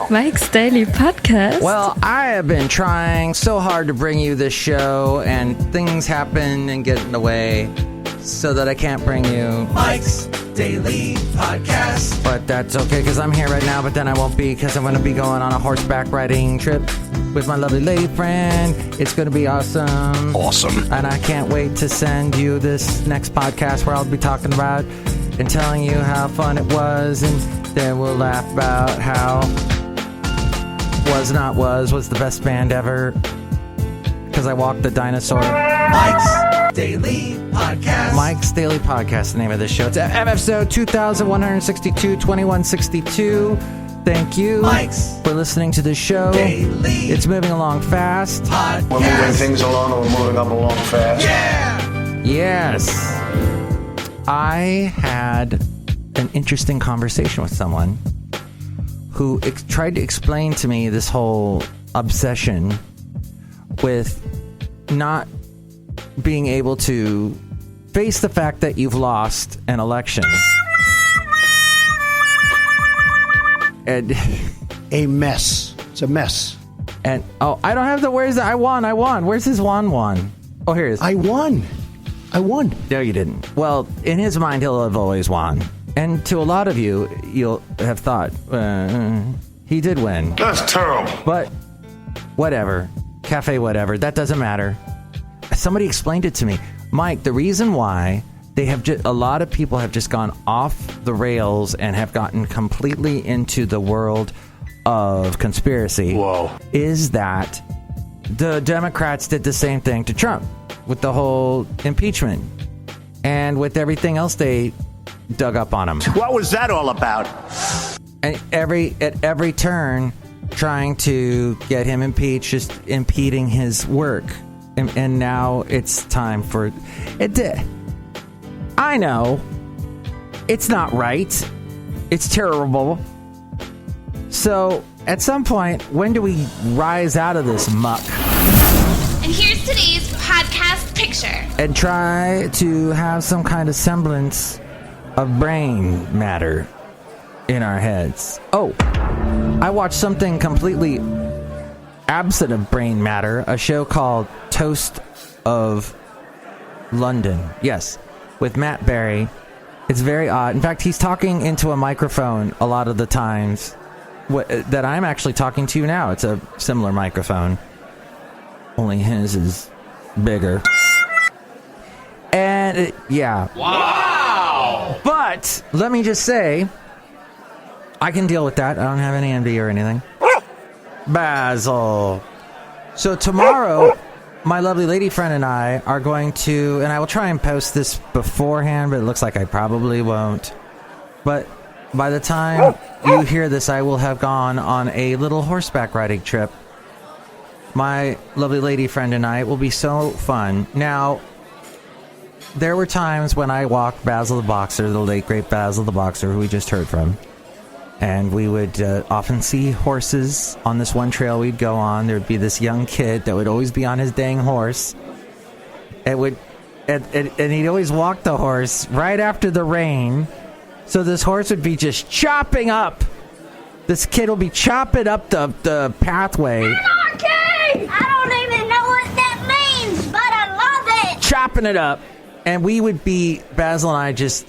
Mike's Daily Podcast. Well, I have been trying so hard to bring you this show, and things happen and get in the way so that I can't bring you Mike's Daily Podcast. But that's okay, because I'm here right now, but then I won't be, because I'm going to be going on a horseback riding trip with my lovely lady friend. It's going to be awesome. Awesome. And I can't wait to send you this next podcast where I'll be talking about and telling you how fun it was, and then we'll laugh about how Was Not Was the best band ever, because I walked the dinosaur. Mike's Daily Podcast. Mike's Daily Podcast, the name of this show. It's episode 2162. Thank you for listening to this show. Daily it's moving along fast. Podcast. We're moving things along, and we're moving up along fast. Yeah! Yes. I had an interesting conversation with someone who tried to explain to me this whole obsession with not being able to face the fact that you've lost an election. And a mess. It's a mess. And I don't have the where's the I won. Where's his won? Oh, here it is. I won. No, you didn't. Well, in his mind, he'll have always won. And to a lot of you, you'll have thought, he did win. That's terrible. But whatever. Cafe whatever. That doesn't matter. Somebody explained it to me. Mike, the reason why they have a lot of people have just gone off the rails and have gotten completely into the world of conspiracy is that the Democrats did the same thing to Trump with the whole impeachment and with everything else they dug up on him. What was that all about? And at every turn, trying to get him impeached, just impeding his work. And now it's time for it. I know it's not right. It's terrible. So at some point, when do we rise out of this muck? And here's today's podcast picture. And try to have some kind of semblance of brain matter in our heads. Oh, I watched something completely absent of brain matter, a show called Toast of London. Yes, with Matt Berry. It's very odd. In fact, he's talking into a microphone a lot of the times that I'm actually talking to you now. It's a similar microphone, only his is bigger. And yeah. Wow! But let me just say, I can deal with that. I don't have any envy or anything. Basil. So tomorrow, my lovely lady friend and I are going to, and I will try and post this beforehand, but it looks like I probably won't. But by the time you hear this, I will have gone on a little horseback riding trip. My lovely lady friend and I, it will be so fun. Now, there were times when I walked Basil the Boxer, the late great Basil the Boxer, who we just heard from. And we would often see horses on this one trail we'd go on. There would be this young kid that would always be on his dang horse. And he'd always walk the horse right after the rain. So this horse would be just chopping up. This kid will be chopping up the pathway. Anarchy! I don't even know what that means, but I love it. Chopping it up. And we would be, Basil and I, just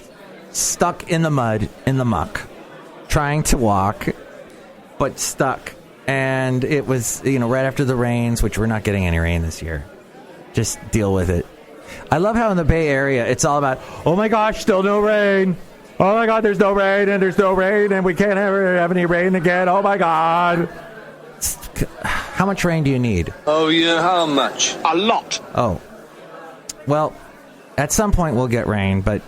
stuck in the mud, in the muck, trying to walk, but stuck. And it was, right after the rains, which we're not getting any rain this year. Just deal with it. I love how in the Bay Area, it's all about, oh my gosh, still no rain. Oh my God, there's no rain, and we can't ever have any rain again. Oh my God. How much rain do you need? Oh yeah, how much? A lot. Oh. Well, at some point we'll get rain, but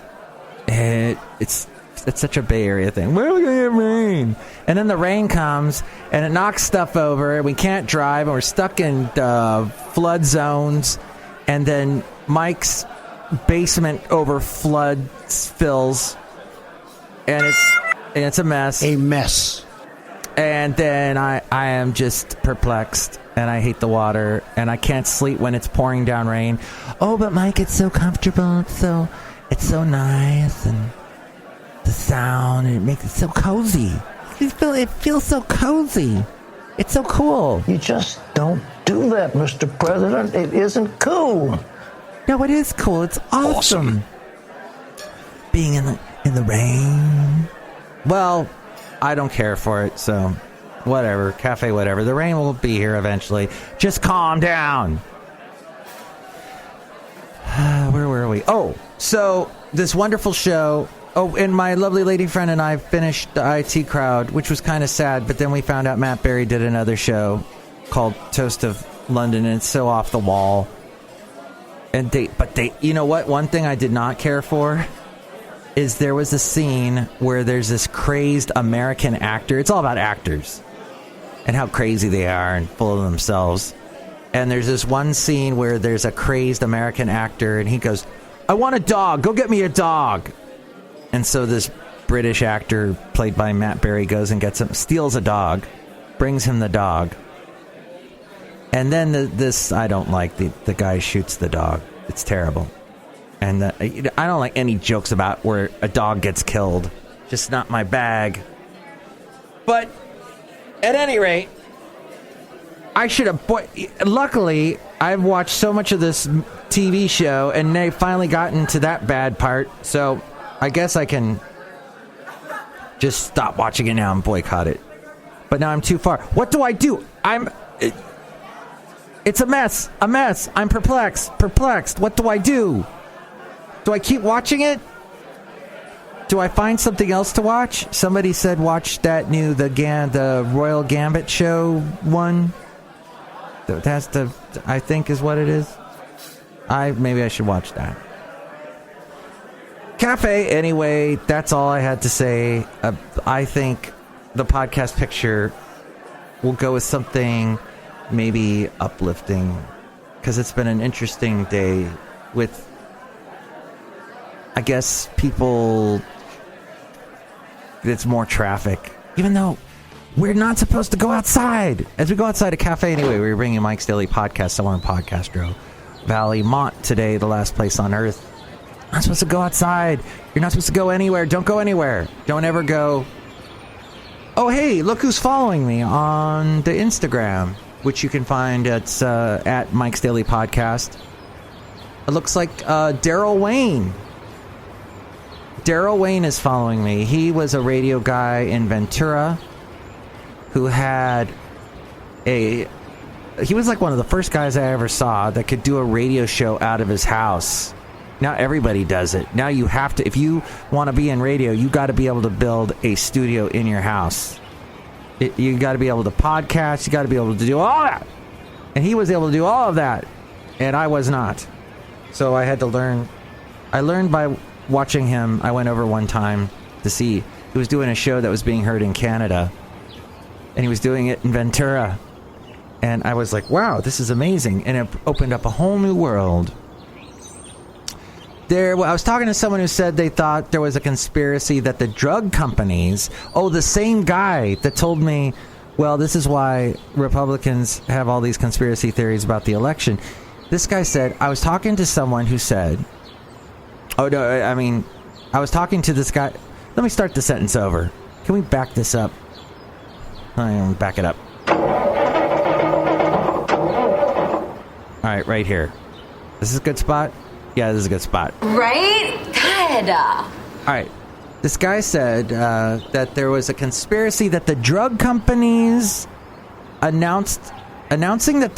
it's such a Bay Area thing. Where are we going to get rain? And then the rain comes, and it knocks stuff over, and we can't drive, and we're stuck in flood zones, and then Mike's basement fills, and it's a mess. A mess. And then I am just perplexed, and I hate the water, and I can't sleep when it's pouring down rain. Oh, but Mike, it's so comfortable. It's so nice, and the sound, and it makes it so cozy. it feels so cozy. It's so cool. You just don't do that, Mr. President. It isn't cool. No, it is cool. It's awesome. Being in the rain. Well, I don't care for it, so whatever. Cafe, whatever. The rain will be here eventually. Just calm down. Where were we? Oh, so this wonderful show. Oh, and my lovely lady friend and I finished the IT Crowd, which was kind of sad, but then we found out Matt Berry did another show called Toast of London, and it's so off the wall. And they, you know what? One thing I did not care for is there was a scene where there's this crazed American actor. It's all about actors and how crazy they are and full of themselves. And there's this one scene where there's a crazed American actor, and he goes, "I want a dog. Go get me a dog." And so this British actor, played by Matt Berry, goes and gets him, steals a dog, brings him the dog. And then this, I don't like, the guy shoots the dog. It's terrible. And I don't like any jokes about where a dog gets killed. Just not my bag. But at any rate, I should have... Luckily, I've watched so much of this TV show, and they finally gotten to that bad part. So I guess I can just stop watching it now and boycott it. But now I'm too far. What do I do? It's a mess. A mess. I'm perplexed. What do I do? Do I keep watching it? Do I find something else to watch? Somebody said watch that new the Royal Gambit show one. That's I think is what it is. Maybe I should watch that. Cafe, anyway, that's all I had to say. I think the podcast picture will go with something maybe uplifting, because it's been an interesting day with, I guess, people. It's more traffic, even though we're not supposed to go outside. As we go outside a cafe anyway, we're bringing Mike's Daily Podcast somewhere in Podcastro Valley, Mont today, the last place on earth. Not supposed to go outside. You're not supposed to go anywhere. Don't go anywhere. Don't ever go. Oh, hey, look who's following me on the Instagram, which you can find at Mike's Daily Podcast. It looks like Daryl Wayne. Daryl Wayne is following me. He was a radio guy in Ventura who had he was like one of the first guys I ever saw that could do a radio show out of his house. Now everybody does it. Now you have to, if you want to be in radio, you got to be able to build a studio in your house. You got to be able to podcast. You got to be able to do all that. And he was able to do all of that. And I was not. So I had to learn. I learned by watching him. I went over one time to see. He was doing a show that was being heard in Canada. And he was doing it in Ventura. And I was like, wow, this is amazing. And it opened up a whole new world. I was talking to someone who said they thought there was a conspiracy that the drug companies... Oh, the same guy that told me, well, this is why Republicans have all these conspiracy theories about the election. This guy said, I was talking to someone who said... Oh, no, I mean, I was talking to this guy... Let me start the sentence over. Can we back this up? Back it up. All right, right here. This is a good spot? Yeah, this is a good spot. Right? Good. All right. This guy said that there was a conspiracy that the drug companies announcing that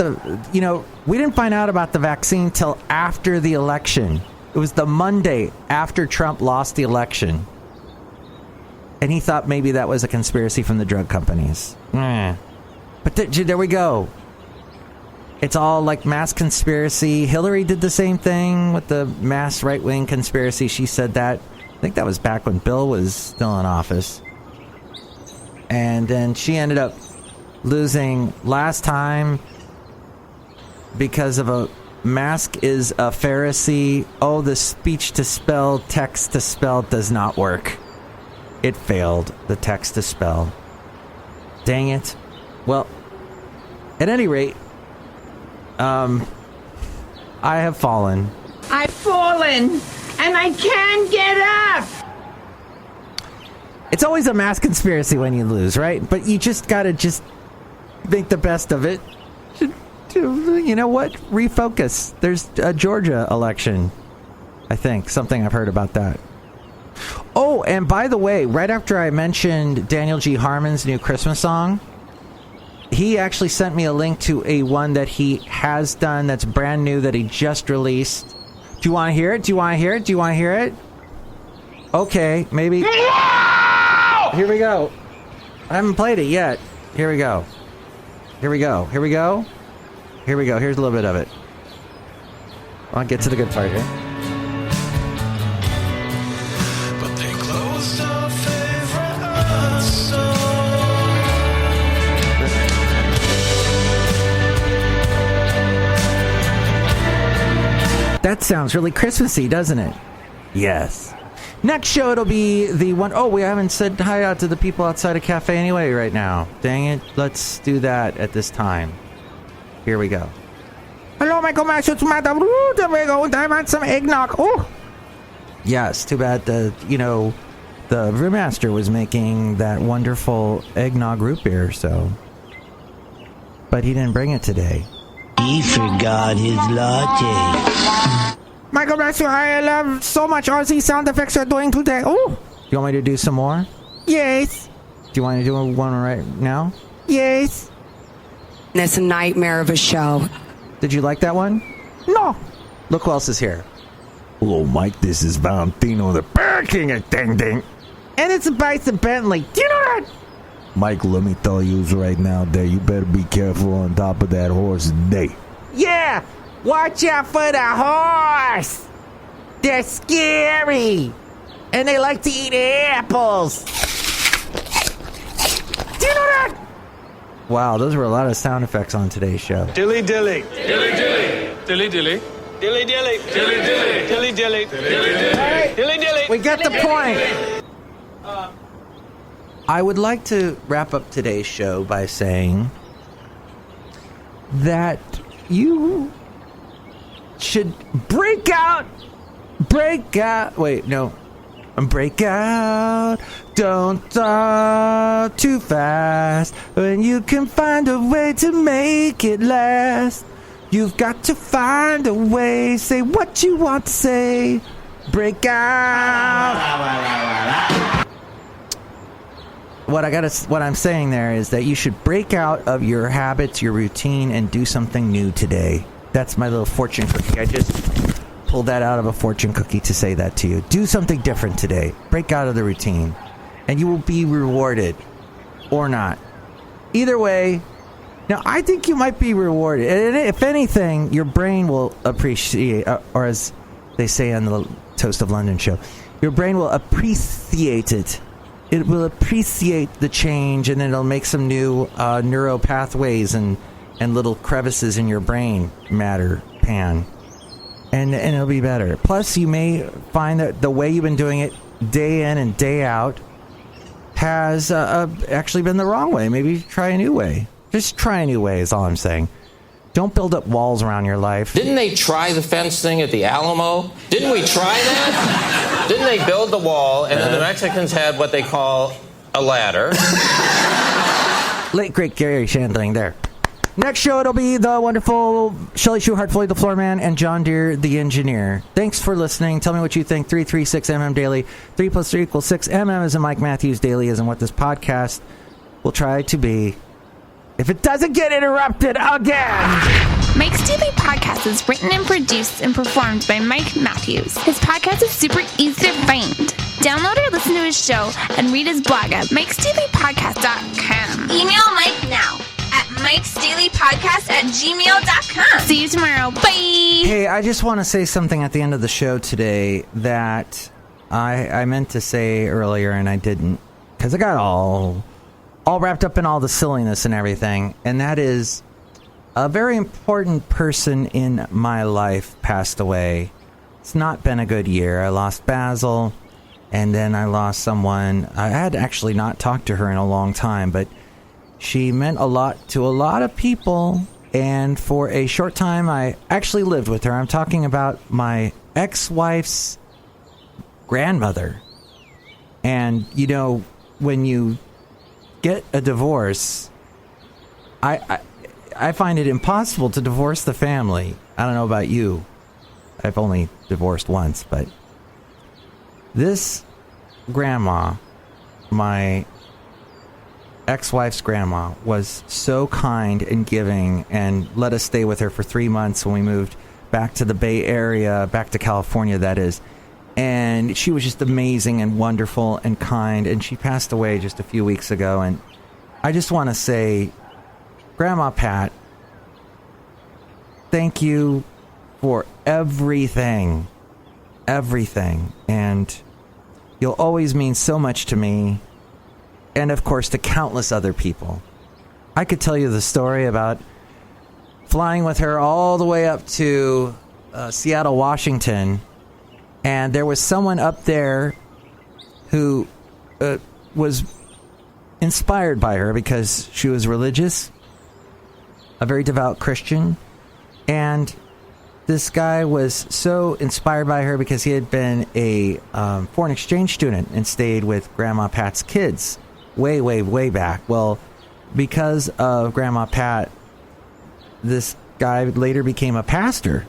we didn't find out about the vaccine till after the election. It was the Monday after Trump lost the election. And he thought maybe that was a conspiracy from the drug companies. But there we go. It's all like mass conspiracy. Hillary did the same thing with the mass right-wing conspiracy. She said that. I think that was back when Bill was still in office. And then she ended up losing last time because of a mask is a Pharisee. Oh, the speech-to-spell, text-to-spell does not work. It failed, the text-to-spell. Dang it. Well, at any rate... I have fallen. I've fallen, and I can't get up. It's always a mass conspiracy when you lose, right? But you just gotta make the best of it. You know what? Refocus. There's a Georgia election, I think. Something I've heard about that. Oh, and by the way, right after I mentioned Daniel G. Harmon's new Christmas song, he actually sent me a link to a one that he has done that's brand new that he just released. Do you want to hear it? Do you want to hear it? Do you want to hear it? Okay, maybe. Here we go. I haven't played it yet. Here we go. Here we go. Here we go. Here we go. Here's a little bit of it. I'll get to the good part here. But they closed our favorite song. That sounds really Christmassy, doesn't it? Yes. Next show, it'll be the one... Oh, we haven't said hi out to the people outside a cafe anyway right now. Dang it. Let's do that at this time. Here we go. Hello, my commercial. It's Madame Rootabega. I want some eggnog. Oh! Yes, too bad the brewmaster was making that wonderful eggnog root beer, so... But he didn't bring it today. He forgot his latte. Michael bless you, I love so much all these sound effects you're doing today. Oh! You want me to do some more? Yes. Do you want to do one right now? Yes. It's a nightmare of a show. Did you like that one? No. Look who else is here. Hello, Mike. This is Valentino, the Bear King of Ding Ding. And it's a Bison Bentley. Do you know that? Mike, let me tell you right now that you better be careful on top of that horse today. Yeah. Watch out for the horse. They're scary. And they like to eat apples. Do you know that? Wow, those were a lot of sound effects on today's show. Dilly dilly. Dilly dilly. Dilly dilly. Dilly dilly. Dilly dilly. Dilly dilly. Dilly dilly. We get the point. I would like to wrap up today's show by saying that you should break out. Wait, no. Break out. Don't talk too fast. When you can find a way to make it last. You've got to find a way. Say what you want to say. Break out. What I'm saying there is that you should break out of your habits, your routine, and do something new today. That's my little fortune cookie. I just pulled that out of a fortune cookie to say that to you. Do something different today. Break out of the routine, and you will be rewarded, or not. Either way, now I think you might be rewarded. And if anything, your brain will appreciate, or as they say on the Toast of London show, your brain will appreciate it. It will appreciate the change, and it'll make some new neuro pathways and little crevices in your brain matter pan, and it'll be better. Plus, you may find that the way you've been doing it day in and day out has actually been the wrong way. Maybe try a new way. Just try a new way is all I'm saying. Don't build up walls around your life. Didn't they try the fence thing at the Alamo? Didn't we try that? Didn't they build the wall, and then the Mexicans had what they call a ladder? Late great Gary Shandling there. Next show, it'll be the wonderful Chely Shoehart, Floyd the Floorman, and John Deere the Engineer. Thanks for listening. Tell me what you think. 336MM Daily. 3 plus 3 equals 6. MM is in Mike Matthews Daily, is in what this podcast will try to be. If it doesn't get interrupted again. Mike's Daily Podcast is written and produced and performed by Mike Matthews. His podcast is super easy to find. Download or listen to his show and read his blog at MikesDailyPodcast.com. Email Mike now at MikesDailyPodcast@gmail.com. See you tomorrow. Bye. Hey, I just want to say something at the end of the show today that I meant to say earlier and I didn't, because I got all wrapped up in all the silliness and everything, and that is a very important person in my life passed away. It's not been a good year. I lost Basil, and then I lost someone. I had actually not talked to her in a long time, but she meant a lot to a lot of people, and for a short time I actually lived with her. I'm talking about my ex-wife's grandmother. And, you know, when you get a divorce, I find it impossible to divorce the family. I don't know about you. I've only divorced once, but this grandma, my ex-wife's grandma, was so kind and giving and let us stay with her for 3 months when we moved back to the Bay Area, back to California, that is. And she was just amazing and wonderful and kind, and she passed away just a few weeks ago. And I just want to say, Grandma Pat, thank you for everything. Everything. And you'll always mean so much to me, and of course to countless other people. I could tell you the story about flying with her all the way up to Seattle, Washington, and there was someone up there who was inspired by her because she was religious, a very devout Christian, and this guy was so inspired by her because he had been a foreign exchange student and stayed with Grandma Pat's kids way back. Well, because of Grandma Pat, this guy later became a pastor.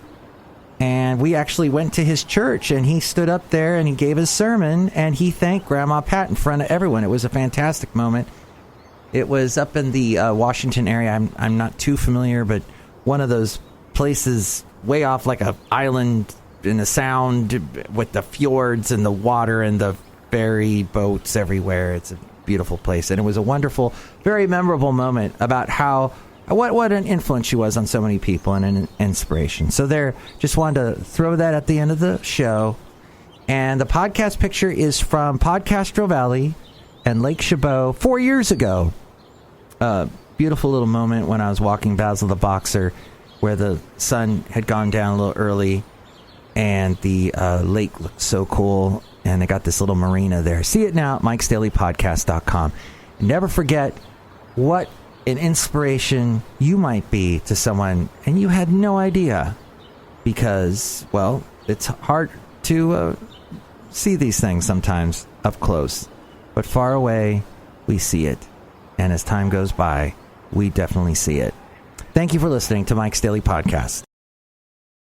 And we actually went to his church, and he stood up there and he gave his sermon, and he thanked Grandma Pat in front of everyone. It was a fantastic moment. It was up in the Washington area. I'm not too familiar, but one of those places way off, like a island in the sound with the fjords and the water and the ferry boats everywhere. It's a beautiful place, and it was a wonderful, very memorable moment about how what an influence she was on so many people and an inspiration. So there, just wanted to throw that at the end of the show. And the podcast picture is from Podcastro Valley and Lake Chabot 4 years ago. Beautiful little moment when I was walking Basil the Boxer, where the sun had gone down a little early, and the lake looked so cool, and they got this little marina there. See it now at MikesDailyPodcast.com. And never forget what an inspiration you might be to someone, and you had no idea, because, well, it's hard to see these things sometimes up close, but far away, we see it, and as time goes by, we definitely see it. Thank you for listening to Mike's Daily Podcast.